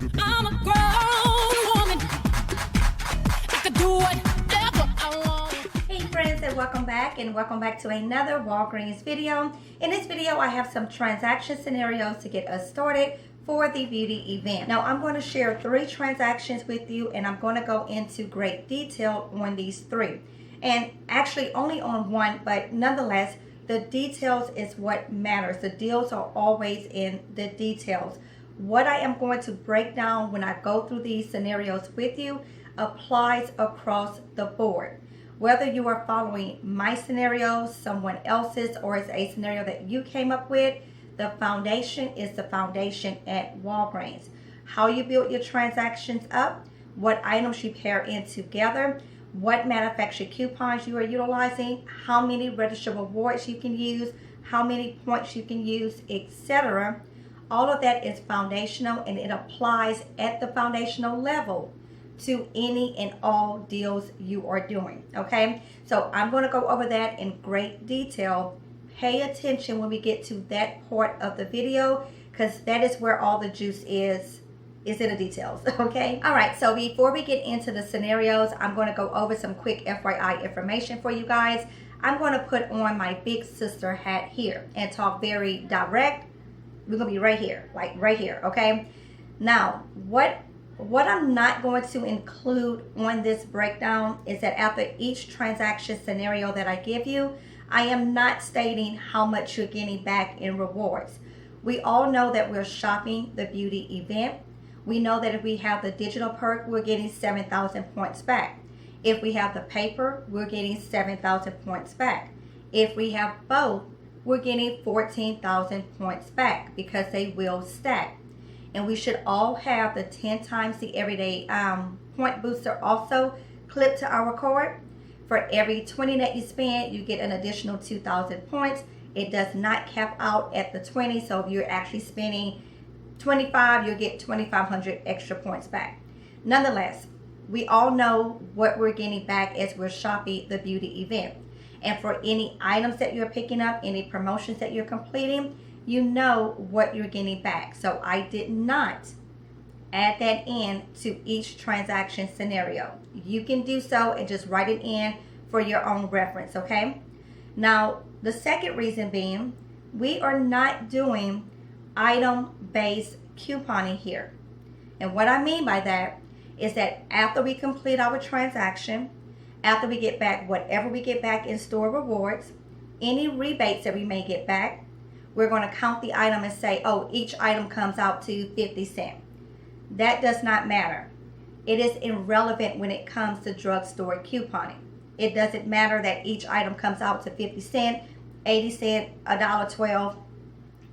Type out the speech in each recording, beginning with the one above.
I'm a grown woman. I can do whatever I want. Hey friends, and welcome back to another Walgreens video. In this video I have some transaction scenarios to get us started for the beauty event. Now I'm going to share 3 transactions with you, and I'm going to go into great detail on these 3, and actually only on one, but nonetheless the details is what matters. The deals are always in the details. What I am going to break down when I go through these scenarios with you applies across the board. Whether you are following my scenarios, someone else's, or it's a scenario that you came up with, the foundation is the foundation at Walgreens. How you build your transactions up, what items you pair in together, what manufacturer coupons you are utilizing, how many registered rewards you can use, how many points you can use, etc. All of that is foundational, and it applies at the foundational level to any and all deals you are doing. Okay, so I'm going to go over that in great detail. Pay attention when we get to that part of the video, because that is where all the juice is in the details. Okay, all right, so before we get into the scenarios, I'm going to go over some quick FYI information for you guys. I'm going to put on my big sister hat here and talk very direct. We're going to be right here, like right here. Okay, now what I'm not going to include on this breakdown is that after each transaction scenario that I give you, I am not stating how much you're getting back in rewards. We all know that we're shopping the beauty event. We know that if we have the digital perk, we're getting 7,000 points back. If we have the paper, we're getting 7,000 points back. If we have both, we're getting 14,000 points back, because they will stack. And we should all have the 10 times the everyday point booster also clipped to our card. For every 20 that you spend, you get an additional 2,000 points. It does not cap out at the 20, so if you're actually spending 25, you'll get 2,500 extra points back. Nonetheless, we all know what we're getting back as we're shopping the beauty event. And for any items that you're picking up, any promotions that you're completing, you know what you're getting back. So I did not add that in to each transaction scenario. You can do so and just write it in for your own reference, okay? Now, the second reason being, we are not doing item-based couponing here. And what I mean by that is that after we complete our transaction, after we get back whatever we get back in store rewards, any rebates that we may get back, we're going to count the item and say, oh, each item comes out to 50 cents. That does not matter. It is irrelevant when it comes to drugstore couponing. It doesn't matter that each item comes out to 50 cents, 80 cents, $1.12,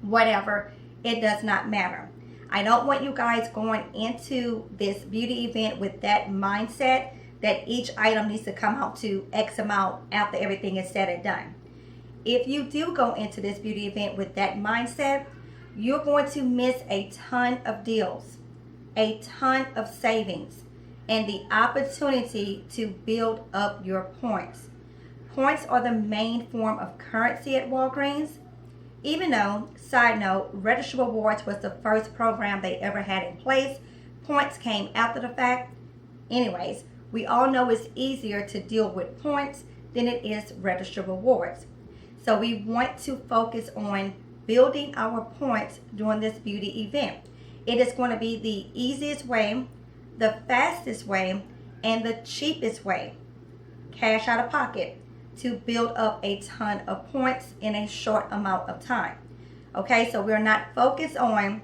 whatever. It does not matter. I don't want you guys going into this beauty event with that mindset that each item needs to come out to X amount after everything is said and done. If you do go into this beauty event with that mindset, you're going to miss a ton of deals, a ton of savings, and the opportunity to build up your points. Points are the main form of currency at Walgreens. Even though, side note, Registered Rewards was the first program they ever had in place, points came after the fact. Anyways, we all know it's easier to deal with points than it is Registered Rewards. So we want to focus on building our points during this beauty event. It is going to be the easiest way, the fastest way, and the cheapest way, cash out of pocket, to build up a ton of points in a short amount of time. Okay, so we're not focused on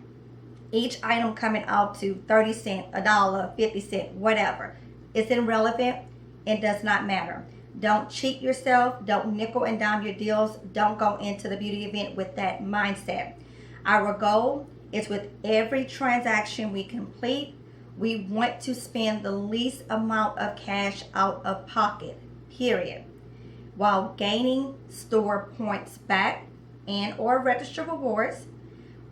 each item coming out to 30 cents, $1, 50 cents, whatever. It's irrelevant. It does not matter. Don't cheat yourself. Don't nickel and dime your deals. Don't go into the beauty event with that mindset. Our goal is, with every transaction we complete, we want to spend the least amount of cash out of pocket, period, while gaining store points back and or registered rewards.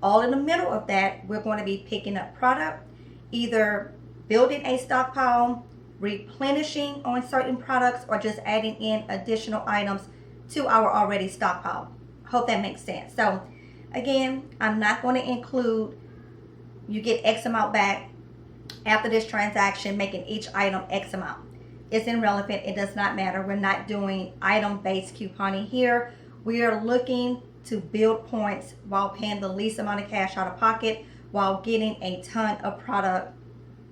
All in the middle of that, we're going to be picking up product, either building a stockpile, replenishing on certain products, or just adding in additional items to our already stockpile. Hope that makes sense. So again, I'm not going to include you get X amount back after this transaction, making each item X amount. It's irrelevant. It does not matter. We're not doing item-based couponing here. We are looking to build points while paying the least amount of cash out of pocket while getting a ton of product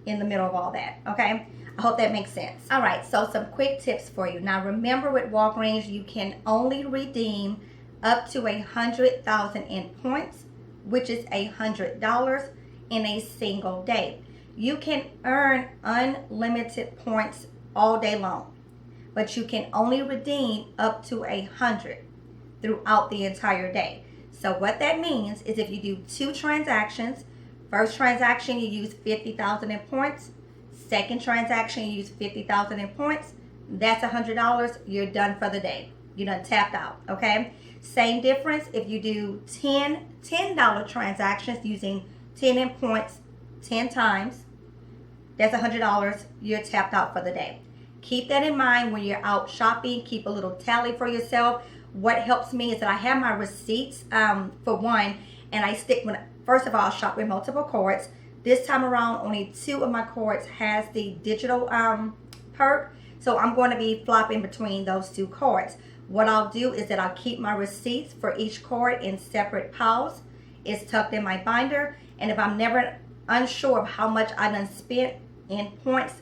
in the middle of all that, okay? I hope that makes sense. All right, so some quick tips for you. Now, remember with Walgreens, you can only redeem up to 100,000 in points, which is $100 in a single day. You can earn unlimited points all day long, but you can only redeem up to 100 throughout the entire day. So what that means is if you do 2 transactions, first transaction you use 50,000 in points, second transaction you use 50,000 in points, that's $100. You're done for the day. You done tapped out, okay? Same difference if you do $10 transactions using 10 in points 10 times, that's $100. You're tapped out for the day. Keep that in mind when you're out shopping. Keep a little tally for yourself. What helps me is that I have my receipts for one, and I stick when first of all, I shop with multiple cards. This time around, only 2 of my cards has the digital perk, so I'm going to be flopping between those 2 cards. What I'll do is that I'll keep my receipts for each card in separate piles. It's tucked in my binder, and if I'm never unsure of how much I done spent in points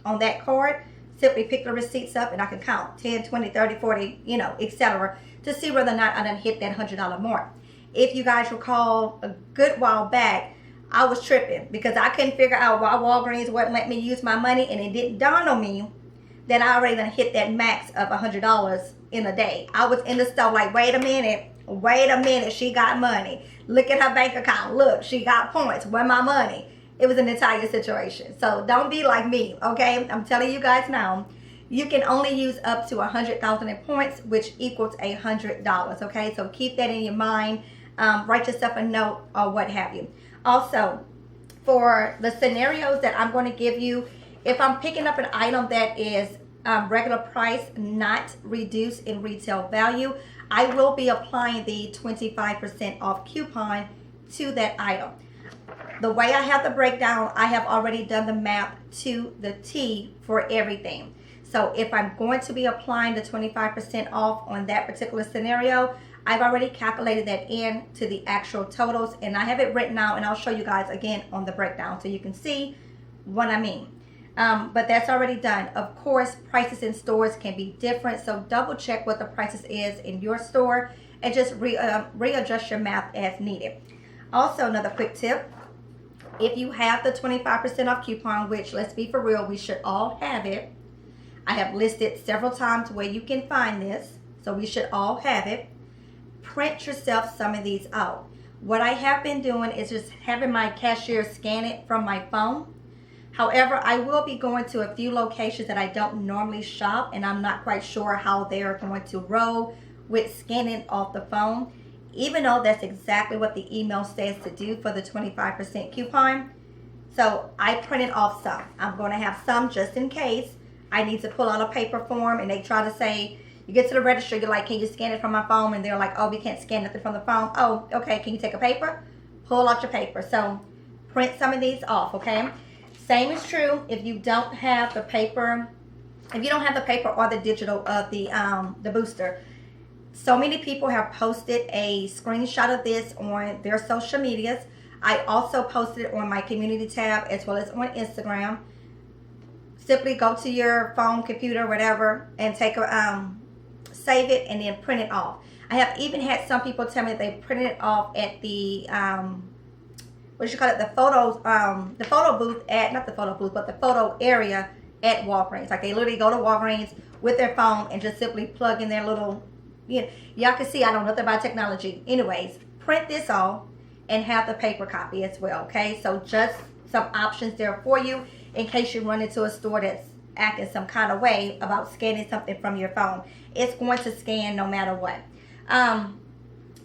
on that card, simply pick the receipts up and I can count 10, 20, 30, 40, you know, etc. to see whether or not I done hit that $100 mark. If you guys recall, a good while back, I was tripping because I couldn't figure out why Walgreens wouldn't let me use my money, and it didn't dawn on me that I already done hit that max of $100 in a day. I was in the store like, wait a minute, she got money. Look at her bank account. Look, she got points. Where my money? It was an entire situation. So don't be like me, okay? I'm telling you guys now, you can only use up to 100,000 in points, which equals $100, okay? So keep that in your mind. Write yourself a note or what have you. Also, for the scenarios that I'm going to give you, if I'm picking up an item that is regular price, not reduced in retail value, I will be applying the 25% off coupon to that item. The way I have the breakdown, I have already done the math to the T for everything. So if I'm going to be applying the 25% off on that particular scenario, I've already calculated that in to the actual totals, and I have it written out, and I'll show you guys again on the breakdown so you can see what I mean. But that's already done. Of course, prices in stores can be different, so double check what the prices is in your store and just readjust your math as needed. Also, another quick tip, if you have the 25% off coupon, which let's be for real, we should all have it. I have listed several times where you can find this, so we should all have it. Print yourself some of these out. What I have been doing is just having my cashier scan it from my phone. However, I will be going to a few locations that I don't normally shop, and I'm not quite sure how they're going to roll with scanning off the phone, even though that's exactly what the email says to do for the 25% coupon. So I printed off some. I'm going to have some just in case I need to pull out a paper form and they try to say, you get to the register, you're like, can you scan it from my phone? And they're like, oh, we can't scan nothing from the phone. Oh, okay, can you take a paper? Pull out your paper. So print some of these off, okay? Same is true if you don't have the paper, if you don't have the paper or the digital of the booster. So many people have posted a screenshot of this on their social medias. I also posted it on my community tab as well as on Instagram. Simply go to your phone, computer, whatever, and take a save it and then print it off. I have even had some people tell me that they printed it off at the the photo booth at, not the photo booth, but the photo area at Walgreens. Like they literally go to Walgreens with their phone and just simply plug in their little, y'all can see I don't know nothing about technology. Anyways, print this off and have the paper copy as well, okay? So just some options there for you in case you run into a store that's acting some kind of way about scanning something from your phone. It's going to scan no matter what.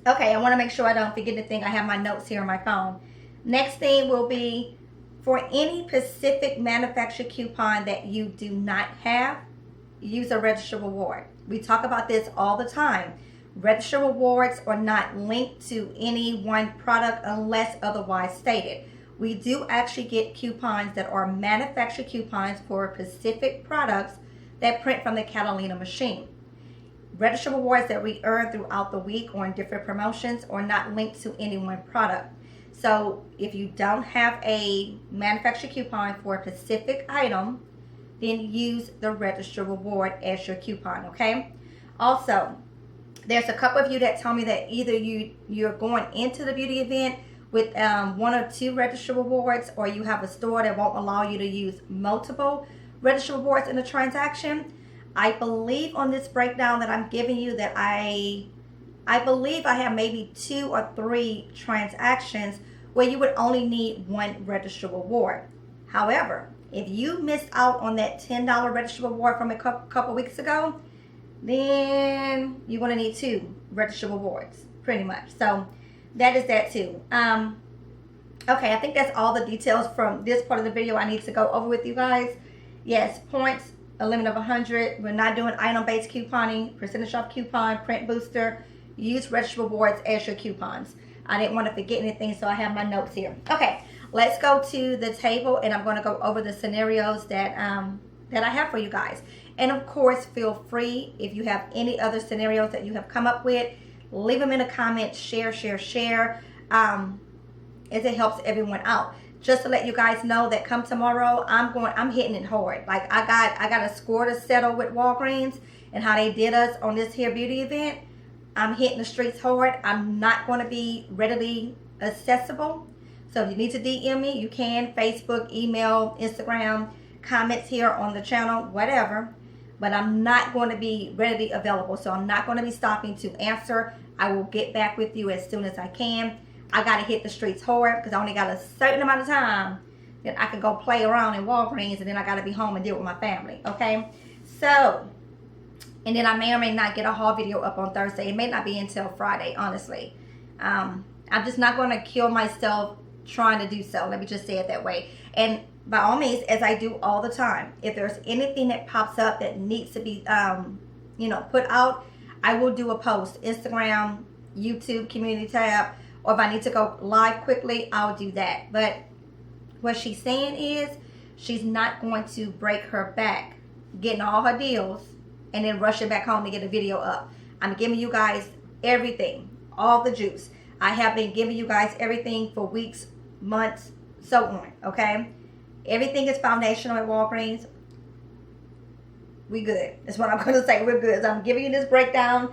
Okay, I want to make sure I don't forget anything. I have my notes here on my phone. Next thing will be for any Pacific manufacturer coupon that you do not have, use a register reward. We talk about this all the time. Register rewards are not linked to any one product unless otherwise stated. we do actually get coupons that are manufactured coupons for specific products that print from the Catalina machine. Register rewards that we earn throughout the week on different promotions are not linked to any one product. So if you don't have a manufactured coupon for a specific item, then use the register reward as your coupon, okay? Also, there's a couple of you that tell me that either you're going into the beauty event with 1 or 2 register rewards, or you have a store that won't allow you to use multiple register rewards in a transaction. I believe on this breakdown that I'm giving you that I believe I have maybe 2 or 3 transactions where you would only need 1 register reward. However, if you missed out on that $10 register reward from a couple weeks ago, then you're going to need 2 register rewards, pretty much. So that is that too. Okay, I think that's all the details from this part of the video I need to go over with you guys. Yes, points, a limit of 100. We're not doing item-based couponing, percentage off coupon, print booster. Use register rewards as your coupons. I didn't want to forget anything, so I have my notes here. Okay, let's go to the table, and I'm going to go over the scenarios that I have for you guys. And of course, feel free, if you have any other scenarios that you have come up with, leave them in the comments, share, as it helps everyone out. Just to let you guys know that come tomorrow, I'm hitting it hard. Like I got a score to settle with Walgreens and how they did us on this here beauty event. I'm hitting the streets hard. I'm not going to be readily accessible. So if you need to DM me, you can. Facebook, email, Instagram, comments here on the channel, whatever. But I'm not going to be readily available. So I'm not going to be stopping to answer. I will get back with you as soon as I can. I got to hit the streets hard because I only got a certain amount of time that I can go play around in Walgreens, and then I got to be home and deal with my family, okay? So, and then I may or may not get a haul video up on Thursday. It may not be until Friday, honestly. I'm just not going to kill myself trying to do so. Let me just say it that way. And by all means, as I do all the time, if there's anything that pops up that needs to be, put out, I will do a post. Instagram, YouTube, community tab, or if I need to go live quickly, I'll do that. But what she's saying is she's not going to break her back getting all her deals and then rushing back home to get a video up. I'm giving you guys everything, all the juice. I have been giving you guys everything for weeks, months, so on, okay? Everything is foundational at Walgreens. We good. That's what I'm going to say. We're good. So I'm giving you this breakdown,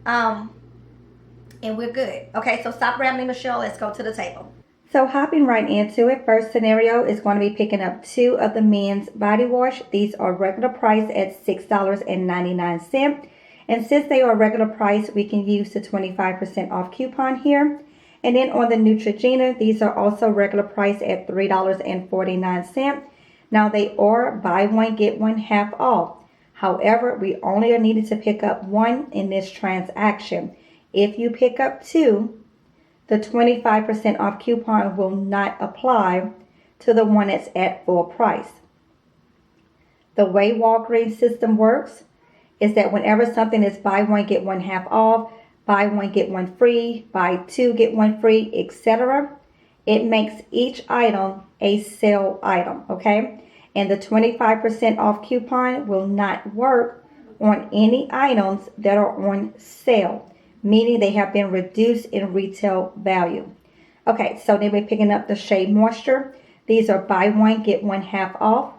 and we're good. Okay, so stop rambling, Michelle. Let's go to the table. So hopping right into it, first scenario is going to be picking up 2 of the men's body wash. These are regular price at $6.99. And since they are regular price, we can use the 25% off coupon here. And then on the Neutrogena, these are also regular price at $3.49. Now they are buy one, get one half off. However, we only are needed to pick up 1 in this transaction. If you pick up 2, the 25% off coupon will not apply to the one that's at full price. The way Walgreens system works is that whenever something is buy one, get one half off, buy one, get one free, buy 2, get one free, etc., it makes each item a sale item, okay? And the 25% off coupon will not work on any items that are on sale, meaning they have been reduced in retail value. Okay, so then we're picking up the Shea Moisture. These are buy one, get one half off,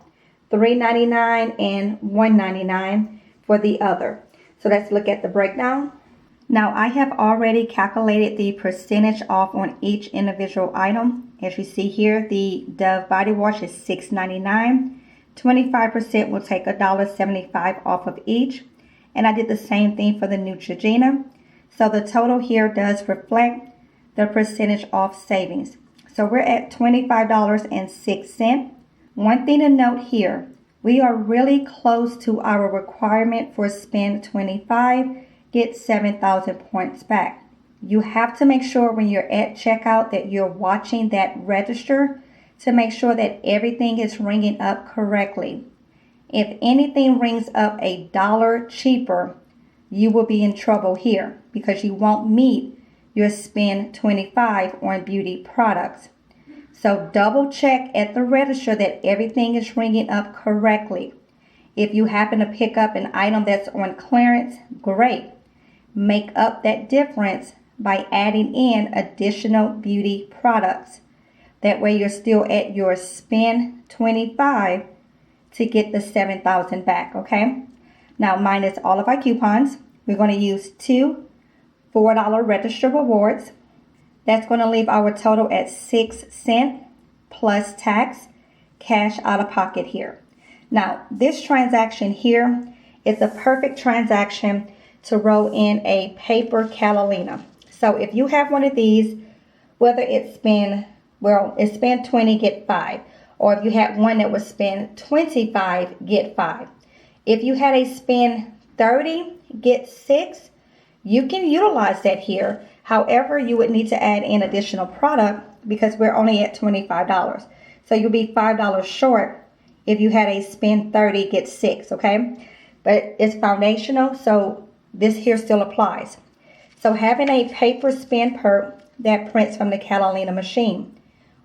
$3.99 and $1.99 for the other. So let's look at the breakdown. Now I have already calculated the percentage off on each individual item. As you see here, the Dove body wash is $6.99. 25% will take $1.75 off of each. And I did the same thing for the Neutrogena. So the total here does reflect the percentage off savings. So we're at $25.06. One thing to note here, we are really close to our requirement for spend 25, get 7,000 points back. You have to make sure when you're at checkout that you're watching that register to make sure that everything is ringing up correctly. If anything rings up $1 cheaper, you will be in trouble here because you won't meet your spend 25 on beauty products. So double check at the register that everything is ringing up correctly. If you happen to pick up an item that's on clearance, great. Make up that difference by adding in additional beauty products. That way you're still at your spend 25 to get the 7,000 back, okay? Now minus all of our coupons, we're going to use 2 $4 register rewards. That's going to leave our total at 6 cents plus tax, cash out of pocket here. Now, this transaction here is a perfect transaction to roll in a paper Catalina. So if you have one of these, whether it's spend 20, get 5. Or if you had one that was spend 25, get 5. If you had a spend 30, get 6, you can utilize that here. However, you would need to add in additional product because we're only at $25. So you'll be $5 short if you had a spend 30, get 6, okay? But it's foundational, so this here still applies. So having a paper spend perk that prints from the Catalina machine.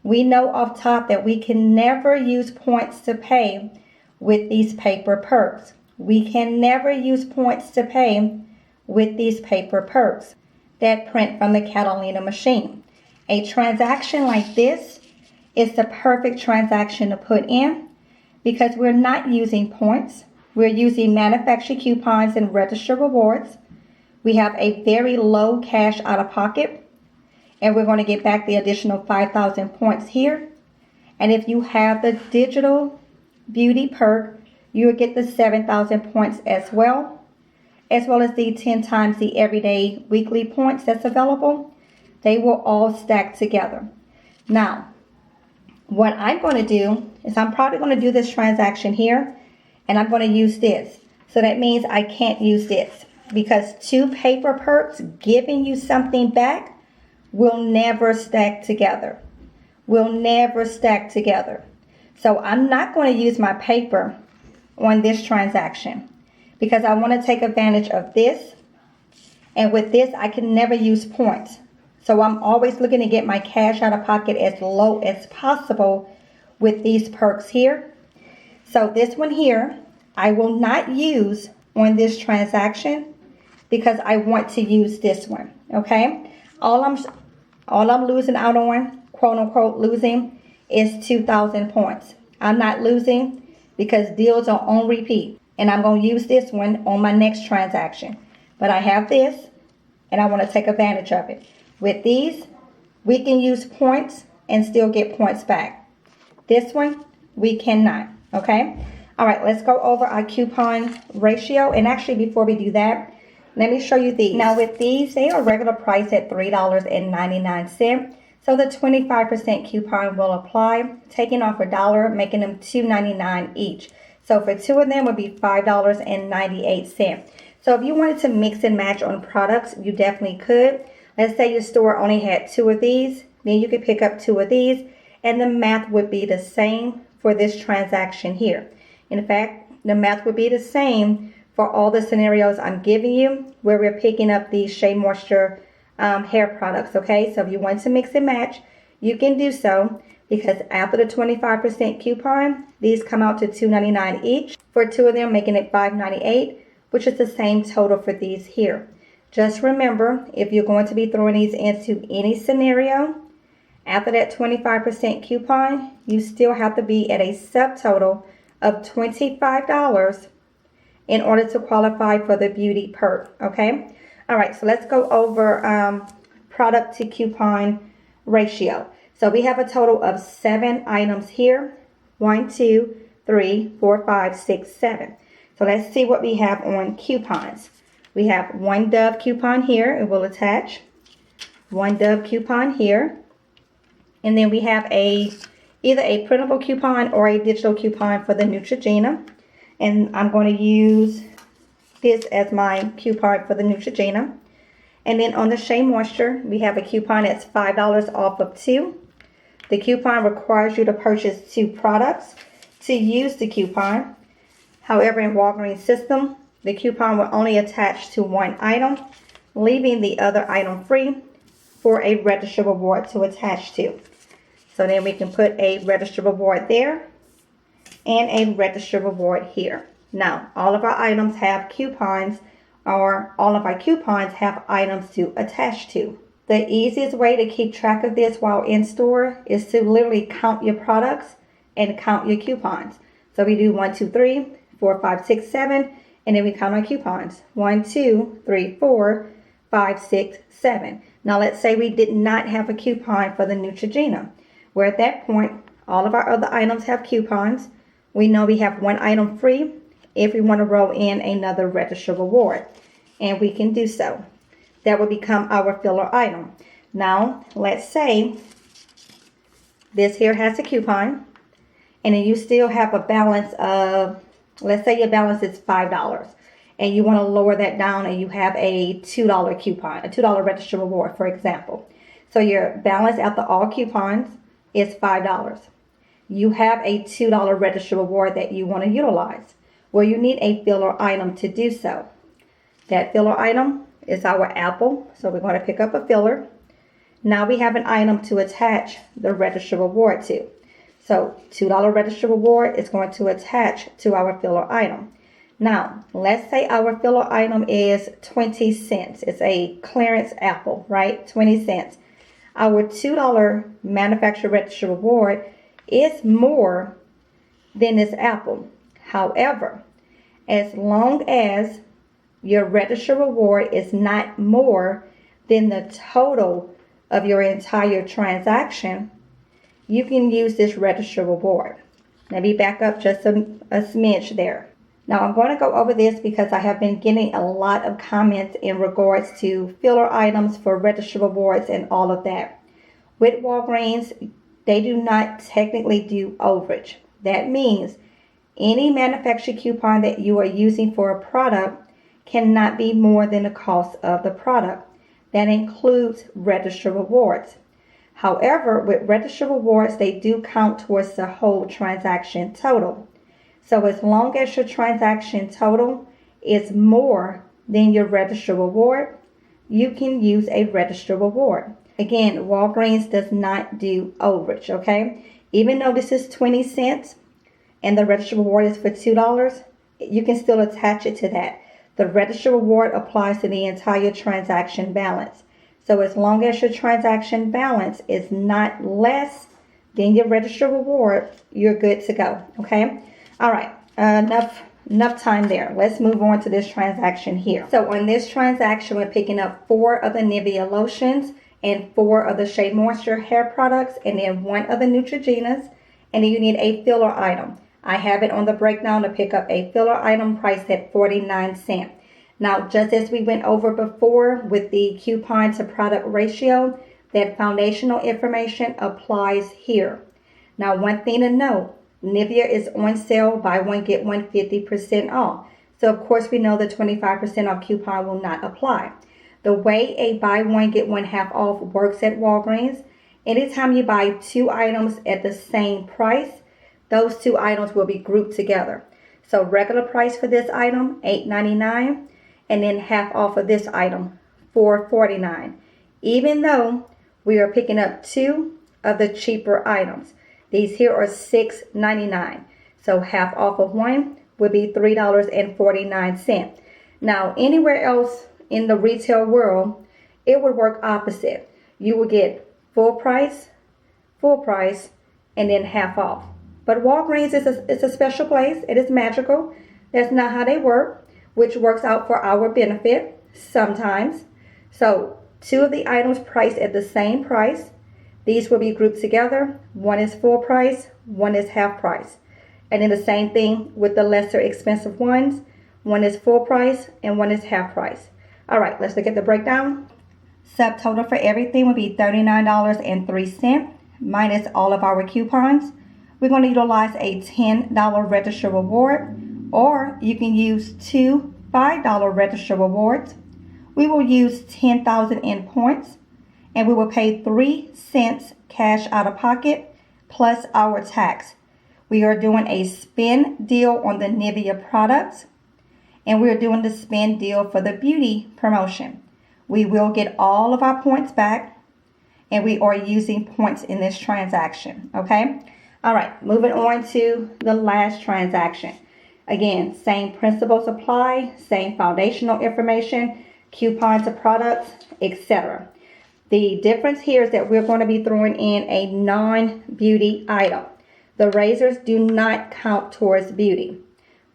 We know off top that we can never use points to pay with these paper perks. We can never use points to pay with these paper perks that print from the Catalina machine. A transaction like this is the perfect transaction to put in because we're not using points. We're using manufacturer coupons and register rewards. We have a very low cash out of pocket, and we're going to get back the additional 5,000 points here. And if you have the digital beauty perk, you will get the 7,000 points as well as the 10 times the everyday weekly points that's available. They will all stack together. Now, what I'm going to do is I'm probably going to do this transaction here, and I'm going to use this. So that means I can't use this because 2 paper perks giving you something back will never stack together. Will never stack together. So I'm not going to use my paper on this transaction because I want to take advantage of this. And with this, I can never use points. So I'm always looking to get my cash out of pocket as low as possible with these perks here. So this one here, I will not use on this transaction because I want to use this one, okay? All I'm losing out on, quote unquote losing, is 2,000 points. I'm not losing because deals are on repeat. And I'm going to use this one on my next transaction. But I have this, and I want to take advantage of it. With these, we can use points and still get points back. This one, we cannot, okay? All right, let's go over our coupon ratio. And actually, before we do that, let me show you these. Now, with these, they are regular price at $3.99. So the 25% coupon will apply, taking off $1, making them $2.99 each. So for 2 of them would be $5.98. So if you wanted to mix and match on products, you definitely could. Let's say your store only had 2 of these, then you could pick up 2 of these, and the math would be the same for this transaction here. In fact, the math would be the same for all the scenarios I'm giving you where we're picking up these Shea Moisture hair products, okay? So if you want to mix and match, you can do so because after the 25% coupon, these come out to $2.99 each. For 2 of them, making it $5.98, which is the same total for these here. Just remember, if you're going to be throwing these into any scenario, after that 25% coupon, you still have to be at a subtotal of $25 in order to qualify for the beauty perk, okay? All right, so let's go over product to coupon ratio. So we have a total of 7 items here. 1, 2, 3, 4, 5, 6, 7. So let's see what we have on coupons. We have 1 Dove coupon here. It will attach. 1 Dove coupon here. And then we have either a printable coupon or a digital coupon for the Neutrogena. And I'm going to use this as my coupon for the Neutrogena. And then on the Shea Moisture, we have a coupon that's $5 off of 2. The coupon requires you to purchase 2 products to use the coupon. However, in Walgreens system, the coupon will only attach to 1 item, leaving the other item free for a register reward to attach to. So then we can put a register reward there and a register reward here. Now, all of our items have coupons, or all of our coupons have items to attach to. The easiest way to keep track of this while in store is to literally count your products and count your coupons. So we do 1, 2, 3, 4, 5, 6, 7, and then we count our coupons. 1, 2, 3, 4, 5, 6, 7. Now let's say we did not have a coupon for the Neutrogena. Where at that point, all of our other items have coupons. We know we have one item free if we want to roll in another register reward. And we can do so. That will become our filler item. Now, let's say this here has a coupon. And then you still have a balance of, let's say your balance is $5. And you want to lower that down and you have a $2 coupon, a $2 register reward, for example. So your balance after all coupons is $5. You have a $2 register reward that you want to utilize. Well, you need a filler item to do so. That filler item is our apple. So we're going to pick up a filler. Now we have an item to attach the register reward to. So $2 register reward is going to attach to our filler item. Now, let's say our filler item is 20 cents. It's a clearance apple, right? 20 cents. Our $2 manufacturer register reward is more than this apple. However, as long as your register reward is not more than the total of your entire transaction, you can use this register reward. Let me back up just a smidge there. Now I'm going to go over this because I have been getting a lot of comments in regards to filler items for register rewards and all of that. With Walgreens, they do not technically do overage. That means any manufacturer coupon that you are using for a product cannot be more than the cost of the product. That includes register rewards. However, with register rewards, they do count towards the whole transaction total. So as long as your transaction total is more than your register reward, you can use a register reward. Again, Walgreens does not do overage, okay? Even though this is 20 cents and the register reward is for $2, you can still attach it to that. The register reward applies to the entire transaction balance. So as long as your transaction balance is not less than your register reward, you're good to go, okay? All right, enough time there. Let's move on to this transaction here. So on this transaction, we're picking up 4 of the Nivea lotions and 4 of the Shea Moisture hair products, and then 1 of the Neutrogenas, and then you need a filler item. I have it on the breakdown to pick up a filler item priced at 49 cents. Now, just as we went over before with the coupon to product ratio, that foundational information applies here. Now, one thing to note, Nivea is on sale, buy one, get one 50% off. So, of course, we know the 25% off coupon will not apply. The way a buy one, get one half off works at Walgreens, anytime you buy 2 items at the same price, those 2 items will be grouped together. So, regular price for this item, $8.99, and then half off of this item, $4.49. Even though we are picking up 2 of the cheaper items. These here are $6.99. So half off of one would be $3.49. Now, anywhere else in the retail world, it would work opposite. You would get full price, and then half off. But Walgreens is a special place. It is magical. That's not how they work, which works out for our benefit sometimes. So 2 of the items priced at the same price. These will be grouped together. 1 is full price, 1 is half price. And then the same thing with the lesser expensive ones. 1 is full price and 1 is half price. All right, let's look at the breakdown. Subtotal for everything would be $39.03 minus all of our coupons. We're going to utilize a $10 register reward, or you can use 2 $5 register rewards. We will use 10,000 in points, and we will pay 3 cents cash out of pocket plus our tax. We are doing a spin deal on the Nivea products, and we're doing the spin deal for the beauty promotion. We will get all of our points back, and we are using points in this transaction, okay? All right, moving on to the last transaction. Again, same principles apply, same foundational information, coupons of products, etc. The difference here is that we're going to be throwing in a non-beauty item. The razors do not count towards beauty.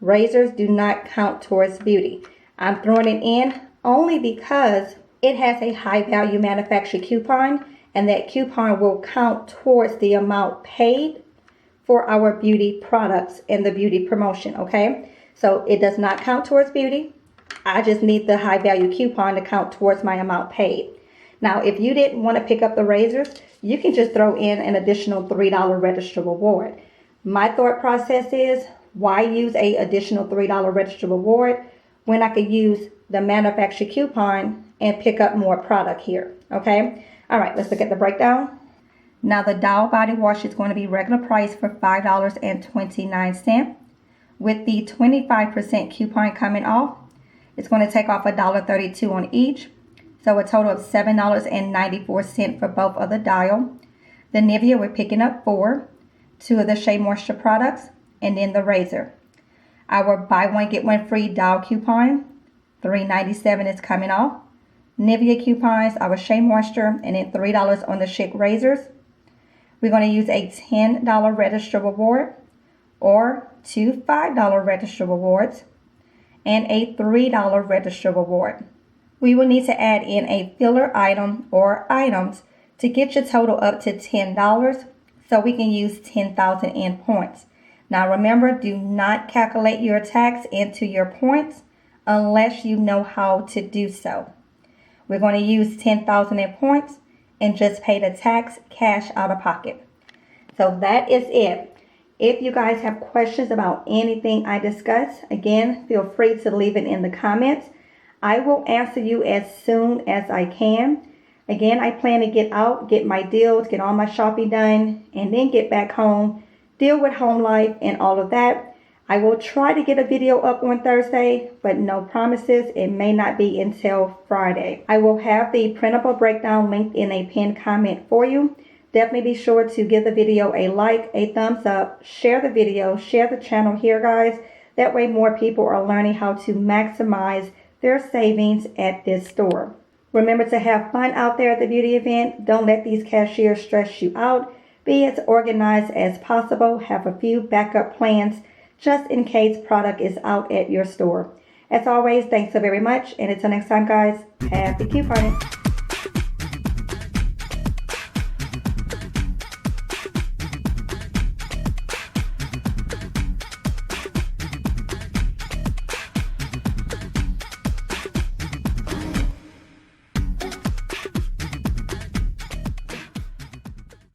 Razors do not count towards beauty. I'm throwing it in only because it has a high value manufacturer coupon, and that coupon will count towards the amount paid for our beauty products and the beauty promotion, okay? So it does not count towards beauty. I just need the high value coupon to count towards my amount paid. Now, if you didn't want to pick up the razors, you can just throw in an additional $3 register reward. My thought process is, why use a additional $3 register reward when I could use the manufacturer coupon and pick up more product here, okay? All right, let's look at the breakdown. Now, the Dial body wash is going to be regular price for $5.29. With the 25% coupon coming off, it's going to take off $1.32 on each. So a total of $7.94 for both of the Dial. The Nivea, we're picking up 4, 2 of the Shea Moisture products, and then the razor. Our buy one get one free Dial coupon, $3.97 is coming off. Nivea coupons, our Shea Moisture, and then $3 on the Chic razors. We're going to use a $10 register reward, or 2 $5 register rewards, and a $3 register reward. We will need to add in a filler item or items to get your total up to $10, so we can use 10,000 in points. Now remember, do not calculate your tax into your points unless you know how to do so. We're going to use 10,000 in points and just pay the tax cash out of pocket. So that is it. If you guys have questions about anything I discussed, again, feel free to leave it in the comments. I will answer you as soon as I can. Again, I plan to get out, get my deals, get all my shopping done, and then get back home, deal with home life and all of that. I will try to get a video up on Thursday, but no promises. It may not be until Friday. I will have the printable breakdown linked in a pinned comment for you. Definitely be sure to give the video a like, a thumbs up, share the video, share the channel here, guys. That way more people are learning how to maximize their savings at this store. Remember to have fun out there at the beauty event. Don't let these cashiers stress you out. Be as organized as possible. Have a few backup plans just in case product is out at your store. As always, thanks so very much. And until next time, guys, happy couponing.